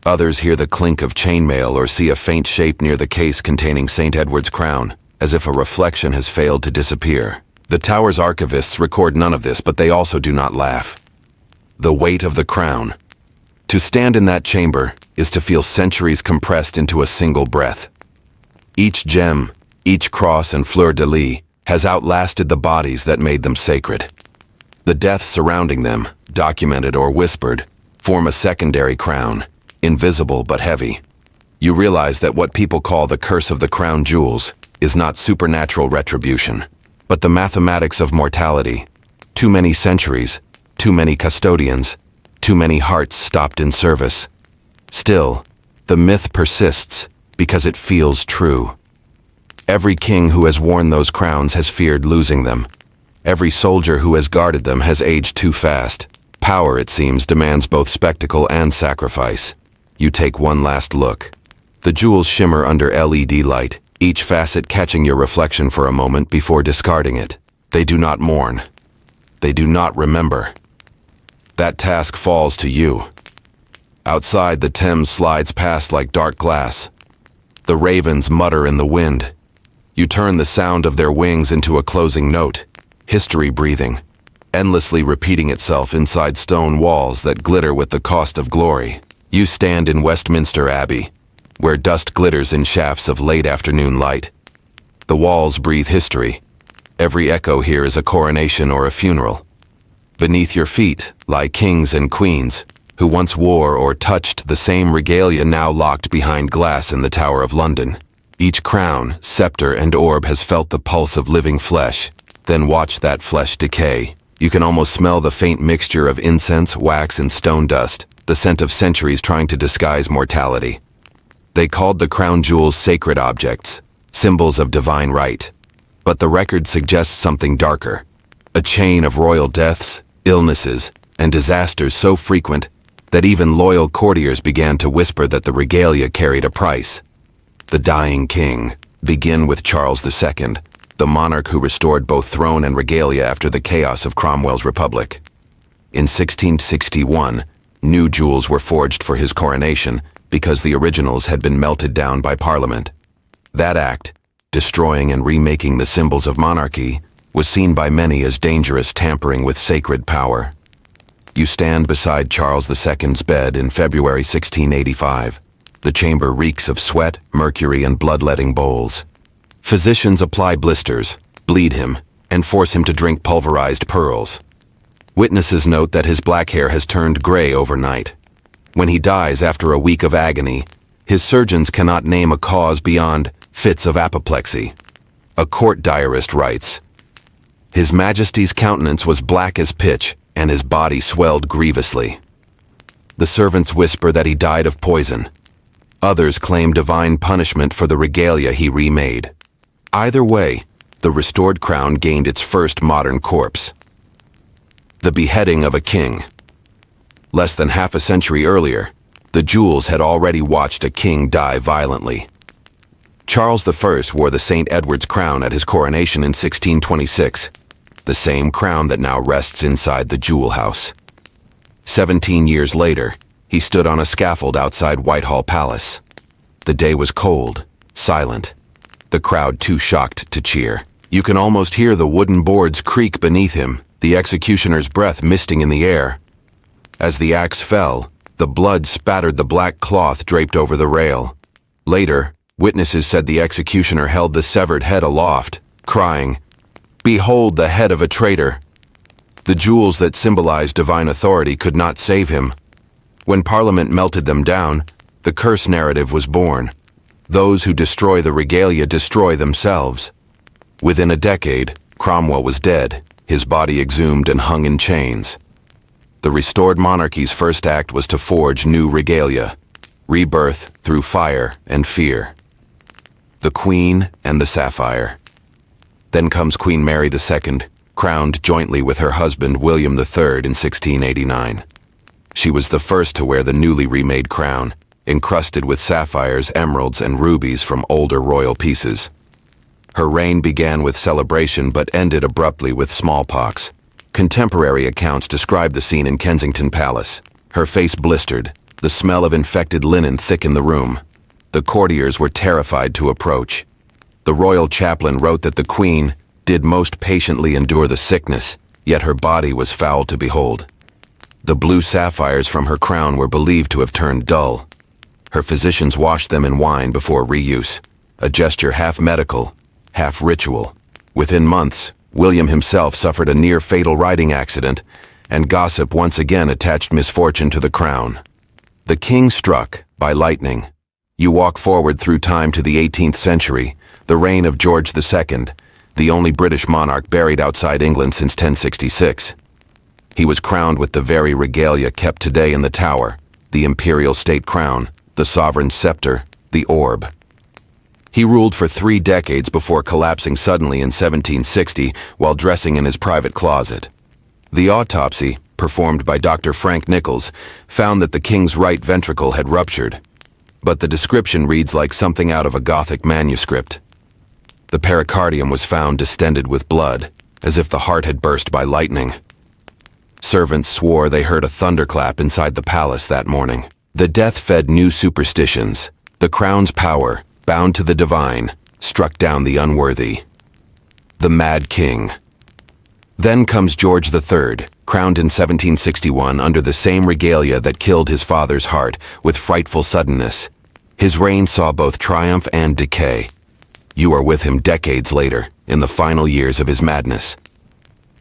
Others hear the clink of chainmail or see a faint shape near the case containing St. Edward's crown, as if a reflection has failed to disappear. The tower's archivists record none of this, but they also do not laugh. The weight of the crown. To stand in that chamber is to feel centuries compressed into a single breath. Each gem, each cross and fleur-de-lis has outlasted the bodies that made them sacred. The deaths surrounding them, documented or whispered, form a secondary crown, invisible but heavy. You realize that what people call the curse of the crown jewels is not supernatural retribution, But the mathematics of mortality, too many centuries, too many custodians, too many hearts stopped in service. Still, the myth persists because it feels true. Every king who has worn those crowns has feared losing them. Every soldier who has guarded them has aged too fast. Power, it seems, demands both spectacle and sacrifice. You take one last look. The jewels shimmer under LED light, each facet catching your reflection for a moment before discarding it. They do not mourn. They do not remember. That task falls to you. Outside, the Thames slides past like dark glass. The ravens mutter in the wind. You turn the sound of their wings into a closing note, history breathing, endlessly repeating itself inside stone walls that glitter with the cost of glory. You stand in Westminster Abbey, where dust glitters in shafts of late afternoon light. The walls breathe history. Every echo here is a coronation or a funeral. Beneath your feet lie kings and queens, who once wore or touched the same regalia now locked behind glass in the Tower of London. Each crown, scepter, and orb has felt the pulse of living flesh, then watch that flesh decay. You can almost smell the faint mixture of incense, wax, and stone dust, the scent of centuries trying to disguise mortality. They called the crown jewels sacred objects, symbols of divine right. But the record suggests something darker. A chain of royal deaths, illnesses, and disasters so frequent that even loyal courtiers began to whisper that the regalia carried a price. The dying king, begin with Charles II, the monarch who restored both throne and regalia after the chaos of Cromwell's republic. In 1661, new jewels were forged for his coronation because the originals had been melted down by Parliament. That act, destroying and remaking the symbols of monarchy, was seen by many as dangerous tampering with sacred power. You stand beside Charles II's bed in February 1685. The chamber reeks of sweat, mercury, and bloodletting bowls. Physicians apply blisters, bleed him, and force him to drink pulverized pearls. Witnesses note that his black hair has turned gray overnight. When he dies after a week of agony, his surgeons cannot name a cause beyond fits of apoplexy. A court diarist writes, "His Majesty's countenance was black as pitch, and his body swelled grievously." The servants whisper that he died of poison. Others claim divine punishment for the regalia he remade. Either way, the restored crown gained its first modern corpse. The beheading of a king. Less than half a century earlier, the jewels had already watched a king die violently. Charles I wore the St. Edward's crown at his coronation in 1626, the same crown that now rests inside the jewel house. 17 years later, he stood on a scaffold outside Whitehall Palace. The day was cold, silent, the crowd too shocked to cheer. You can almost hear the wooden boards creak beneath him, the executioner's breath misting in the air. As the axe fell, the blood spattered the black cloth draped over the rail. Later, witnesses said the executioner held the severed head aloft, crying, "Behold the head of a traitor." The jewels that symbolized divine authority could not save him. When Parliament melted them down, the curse narrative was born. Those who destroy the regalia destroy themselves. Within a decade, Cromwell was dead, his body exhumed and hung in chains. The restored monarchy's first act was to forge new regalia, rebirth through fire and fear. The Queen and the Sapphire. Then comes Queen Mary II, crowned jointly with her husband William III in 1689. She was the first to wear the newly remade crown, encrusted with sapphires, emeralds, and rubies from older royal pieces. Her reign began with celebration but ended abruptly with smallpox. Contemporary accounts describe the scene in Kensington Palace. Her face blistered, the smell of infected linen thick in the room. The courtiers were terrified to approach. The royal chaplain wrote that the Queen did most patiently endure the sickness, yet her body was foul to behold. The blue sapphires from her crown were believed to have turned dull. Her physicians washed them in wine before reuse, a gesture half medical, half ritual. Within months, William himself suffered a near-fatal riding accident, and gossip once again attached misfortune to the crown. The king struck by lightning. You walk forward through time to the 18th century, the reign of George II, the only British monarch buried outside England since 1066. He was crowned with the very regalia kept today in the Tower, the imperial state crown, the sovereign scepter, the orb. He ruled for 3 decades before collapsing suddenly in 1760 while dressing in his private closet. The autopsy, performed by Dr. Frank Nichols, found that the king's right ventricle had ruptured, but the description reads like something out of a Gothic manuscript. The pericardium was found distended with blood, as if the heart had burst by lightning. Servants swore they heard a thunderclap inside the palace that morning. The death fed new superstitions. The crown's power, bound to the divine, struck down the unworthy. The Mad King. Then comes George III, crowned in 1761 under the same regalia that killed his father's heart with frightful suddenness. His reign saw both triumph and decay. You are with him decades later, in the final years of his madness.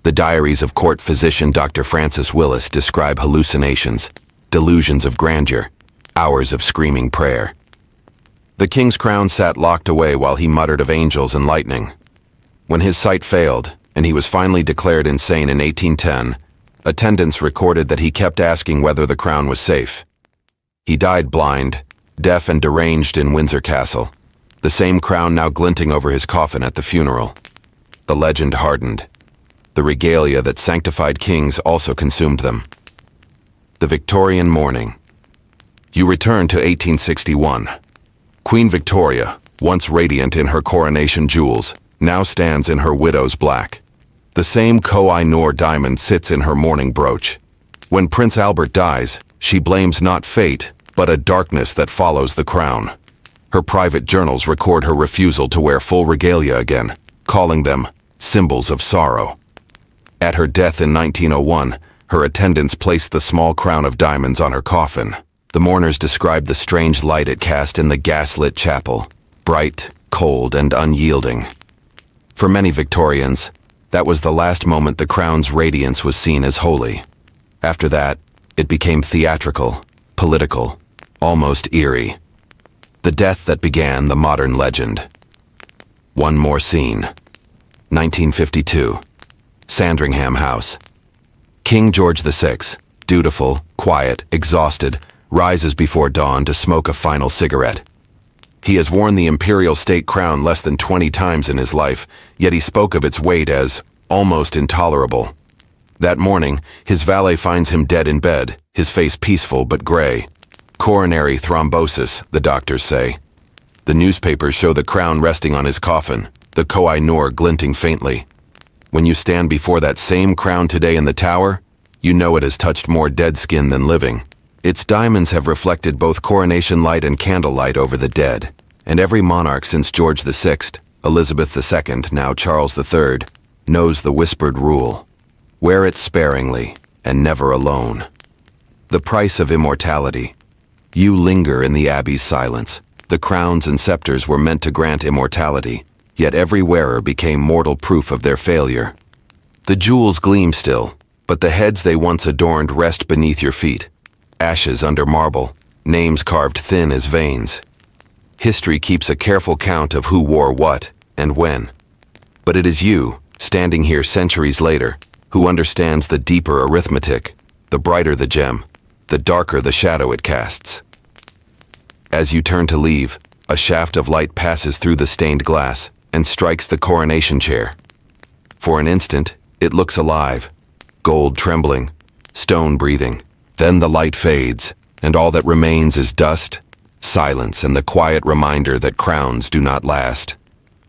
The diaries of court physician Dr. Francis Willis describe hallucinations, delusions of grandeur, hours of screaming prayer. The king's crown sat locked away while he muttered of angels and lightning. When his sight failed, and he was finally declared insane in 1810, attendants recorded that he kept asking whether the crown was safe. He died blind, deaf and deranged in Windsor Castle, the same crown now glinting over his coffin at the funeral. The legend hardened. The regalia that sanctified kings also consumed them. The Victorian morning. You return to 1861. Queen Victoria, once radiant in her coronation jewels, now stands in her widow's black. The same Koh-i-Noor diamond sits in her mourning brooch. When Prince Albert dies, she blames not fate, but a darkness that follows the crown. Her private journals record her refusal to wear full regalia again, calling them symbols of sorrow. At her death in 1901, her attendants placed the small crown of diamonds on her coffin. The mourners described the strange light it cast in the gas-lit chapel, bright, cold, and unyielding. For many Victorians, that was the last moment the crown's radiance was seen as holy. After that, it became theatrical, political, almost eerie. The death that began the modern legend. One more scene. 1952. Sandringham House. King George VI, dutiful, quiet, exhausted, rises before dawn to smoke a final cigarette. He has worn the imperial state crown less than 20 times in his life, yet he spoke of its weight as almost intolerable. That morning, his valet finds him dead in bed, his face peaceful but gray. Coronary thrombosis, the doctors say. The newspapers show the crown resting on his coffin, the Koh-i-Noor glinting faintly. When you stand before that same crown today in the Tower, you know it has touched more dead skin than living. Its diamonds have reflected both coronation light and candlelight over the dead, and every monarch since George VI, Elizabeth II, now Charles III, knows the whispered rule. Wear it sparingly, and never alone. The price of immortality. You linger in the abbey's silence. The crowns and scepters were meant to grant immortality, yet every wearer became mortal proof of their failure. The jewels gleam still, but the heads they once adorned rest beneath your feet. Ashes under marble, names carved thin as veins. History keeps a careful count of who wore what and when. But it is you, standing here centuries later, who understands the deeper arithmetic, the brighter the gem, the darker the shadow it casts. As you turn to leave, a shaft of light passes through the stained glass and strikes the coronation chair. For an instant, it looks alive, gold trembling, stone breathing. Then the light fades, and all that remains is dust, silence, and the quiet reminder that crowns do not last.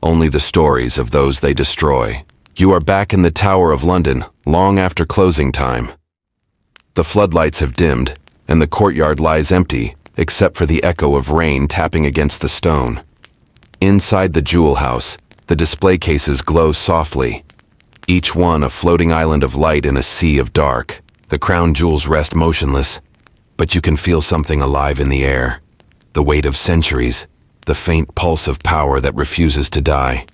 Only the stories of those they destroy. You are back in the Tower of London, long after closing time. The floodlights have dimmed, and the courtyard lies empty, except for the echo of rain tapping against the stone. Inside the jewel house, the display cases glow softly, each one a floating island of light in a sea of dark. The crown jewels rest motionless, but you can feel something alive in the air. The weight of centuries, the faint pulse of power that refuses to die.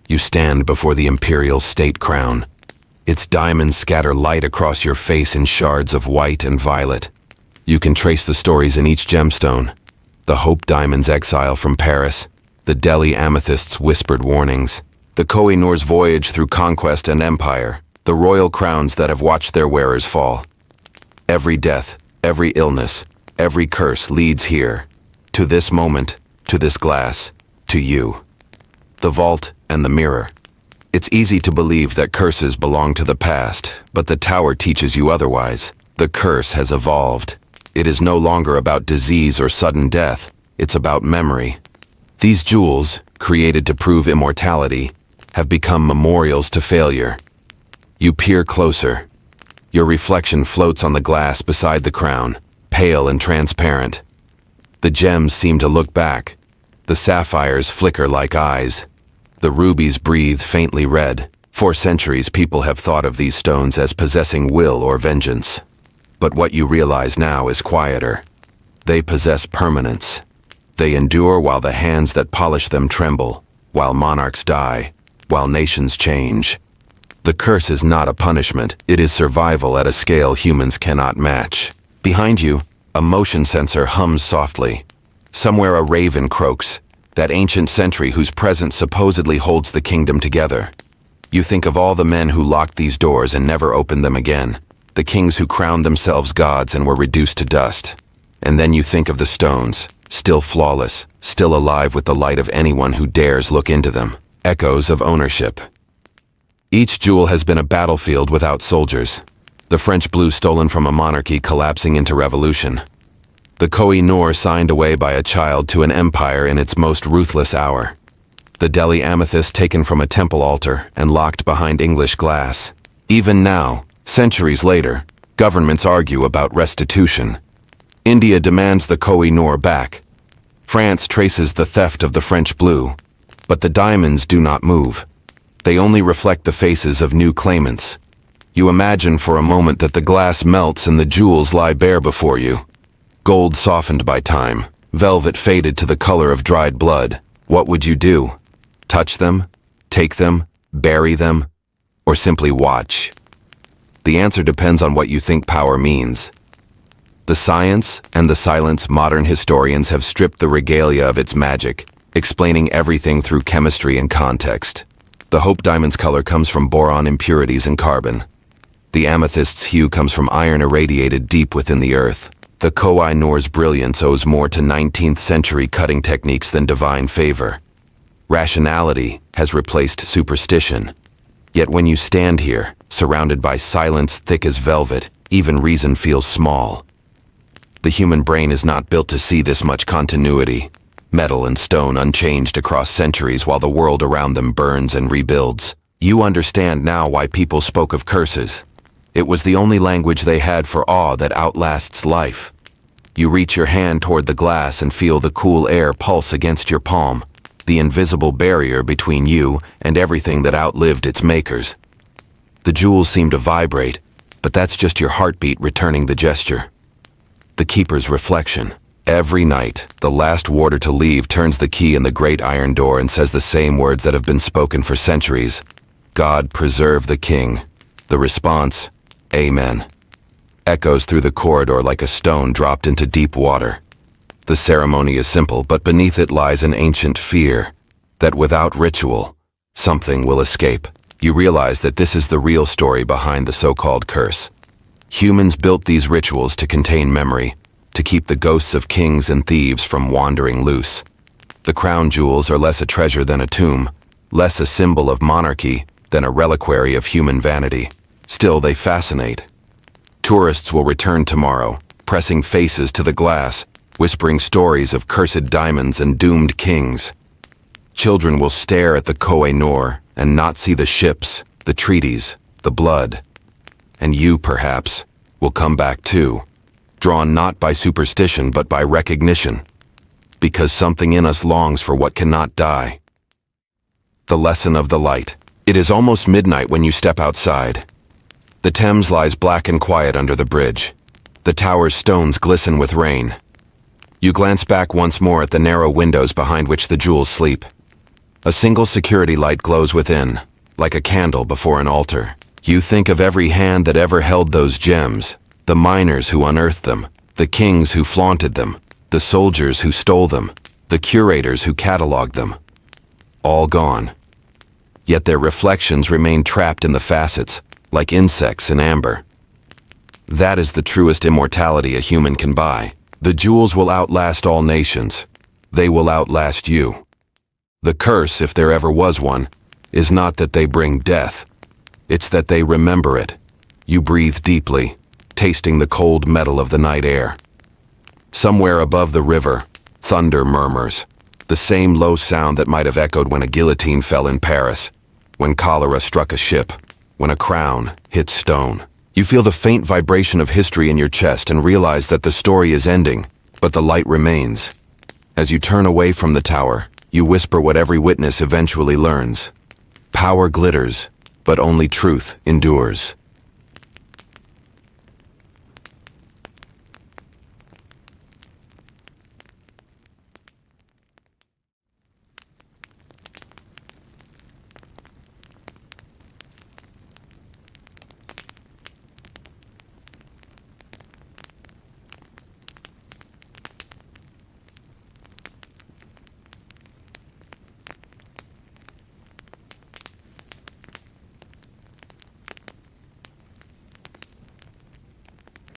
You stand before the imperial state crown. Its diamonds scatter light across your face in shards of white and violet. You can trace the stories in each gemstone. The Hope Diamond's exile from Paris, the Delhi Amethyst's whispered warnings, The Koh-i-Noor's voyage through conquest and empire, the royal crowns that have watched their wearers fall. Every death, every illness, every curse leads here, to this moment, to this glass, to you. The vault and the mirror. It's easy to believe that curses belong to the past, but the tower teaches you otherwise. The curse has evolved. It is no longer about disease or sudden death. It's about memory. These jewels, created to prove immortality, have become memorials to failure. You peer closer. Your reflection floats on the glass beside the crown, pale and transparent. The gems seem to look back. The sapphires flicker like eyes. The rubies breathe faintly red. For centuries, people have thought of these stones as possessing will or vengeance. But what you realize now is quieter. They possess permanence. They endure while the hands that polish them tremble, while monarchs die, while nations change. The curse is not a punishment, it is survival at a scale humans cannot match. Behind you, a motion sensor hums softly. Somewhere a raven croaks, that ancient sentry whose presence supposedly holds the kingdom together. You think of all the men who locked these doors and never opened them again, the kings who crowned themselves gods and were reduced to dust. And then you think of the stones, still flawless, still alive with the light of anyone who dares look into them. Echoes of ownership. Each jewel has been a battlefield without soldiers. The French blue stolen from a monarchy collapsing into revolution. The Koh-i-Noor signed away by a child to an empire in its most ruthless hour. The Delhi amethyst taken from a temple altar and locked behind English glass. Even now, centuries later, governments argue about restitution. India demands the Koh-i-Noor back. France traces the theft of the French blue. But the diamonds do not move. They only reflect the faces of new claimants. You imagine for a moment that the glass melts and the jewels lie bare before you. Gold softened by time, velvet faded to the color of dried blood. What would you do? Touch them? Take them? Bury them? Or simply watch? The answer depends on what you think power means. The science and the silence modern historians have stripped the regalia of its magic, explaining everything through chemistry and context. The Hope Diamond's color comes from boron impurities and carbon. The amethyst's hue comes from iron irradiated deep within the earth. The Koh-i-Noor's brilliance owes more to 19th century cutting techniques than divine favor. Rationality has replaced superstition. Yet when you stand here, surrounded by silence thick as velvet, even reason feels small. The human brain is not built to see this much continuity. Metal and stone unchanged across centuries while the world around them burns and rebuilds. You understand now why people spoke of curses. It was the only language they had for awe that outlasts life. You reach your hand toward the glass and feel the cool air pulse against your palm, the invisible barrier between you and everything that outlived its makers. The jewels seem to vibrate, but that's just your heartbeat returning the gesture. The keeper's reflection. Every night, the last warder to leave turns the key in the great iron door and says the same words that have been spoken for centuries. God preserve the king. The response, Amen, echoes through the corridor like a stone dropped into deep water. The ceremony is simple, but beneath it lies an ancient fear that without ritual, something will escape. You realize that this is the real story behind the so-called curse. Humans built these rituals to contain memory, to keep the ghosts of kings and thieves from wandering loose. The crown jewels are less a treasure than a tomb, less a symbol of monarchy than a reliquary of human vanity. Still, they fascinate. Tourists will return tomorrow, pressing faces to the glass, whispering stories of cursed diamonds and doomed kings. Children will stare at the Koh-i-Noor and not see the ships, the treaties, the blood. And you, perhaps, will come back too, drawn not by superstition but by recognition, because something in us longs for what cannot die. The lesson of the light. It is almost midnight when you step outside. The Thames lies black and quiet under the bridge. The tower's stones glisten with rain. You glance back once more at the narrow windows behind which the jewels sleep. A single security light glows within, like a candle before an altar. You think of every hand that ever held those gems, the miners who unearthed them, the kings who flaunted them, the soldiers who stole them, the curators who cataloged them. All gone. yet their reflections remain trapped in the facets, like insects in amber. That is the truest immortality a human can buy. The jewels will outlast all nations. They will outlast you. The curse, if there ever was one, is not that they bring death. It's that they remember it. You breathe deeply, tasting the cold metal of the night air. Somewhere above the river, thunder murmurs, the same low sound that might have echoed when a guillotine fell in Paris, when cholera struck a ship, when a crown hit stone. You feel the faint vibration of history in your chest and realize that the story is ending, but the light remains. As you turn away from the tower, you whisper what every witness eventually learns. Power glitters, but only truth endures.